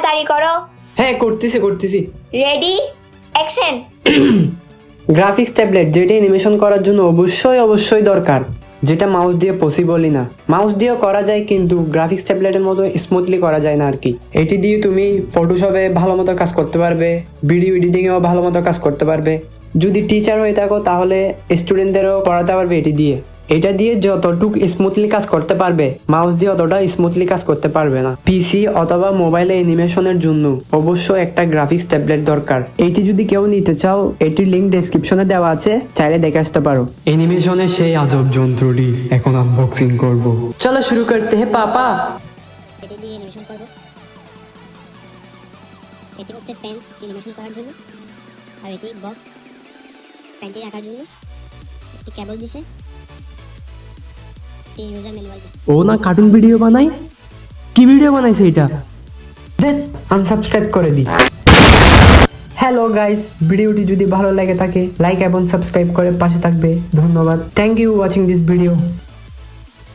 তাড়াতাড়ি করো। হ্যাঁ করতেছি। Ready, action. গ্রাফিক্স ট্যাবলেট যেটা অ্যানিমেশন করার জন্য অবশ্যই দরকার, যেটা মাউস দিয়ে পসিবলই না। মাউস দিয়েও করা যায় কিন্তু গ্রাফিক্স ট্যাবলেটের মতো স্মুথলি করা যায় না আর কি। এটি দিয়ে তুমি ফটোশপে ভালো মতো কাজ করতে পারবে, ভিডিও এডিটিংয়েও ভালো মতো কাজ করতে পারবে। যদি টিচার হয়ে থাকো তাহলে স্টুডেন্টদেরও পড়াতে পারবে এটি দিয়ে। এটা দিয়ে যতটুক স্মুথলি কাজ করতে পারবে মাউস দিয়ে অতটা স্মুথলি কাজ করতে পারবে না। পিসি অথবা মোবাইলে অ্যানিমেশনের জন্য অবশ্যই একটা গ্রাফিক্স ট্যাবলেট দরকার। এটি যদি কেউ নিতে চাও এটির লিঙ্ক ডেসক্রিপশনে দেওয়া আছে, চাইলে দেখে আসতে পারো। অ্যানিমেশনের সেই আজব যন্ত্রটি এখন আনবক্সিং করব। চলো শুরু করতে হে পাপা। এটি দিয়ে অ্যানিমেশন করব। এটি হচ্ছে পেন অ্যানিমেশন করার জন্য, আর এটি বক্স পেনটি রাখার জন্য। একটি কেবল দিছে, এই ইউজার ম্যানুয়াল দিছে। ও না কার্টুন ভিডিও বানায়, কি ভিডিও বানাইছে এটা? দেন আনসাবস্ক্রাইব করে দিই। হ্যালো গাইস, ভিডিওটি যদি ভালো লাগে থাকে লাইক এবং সাবস্ক্রাইব করে পাশে থাকবে। ধন্যবাদ। Thank you watching this video.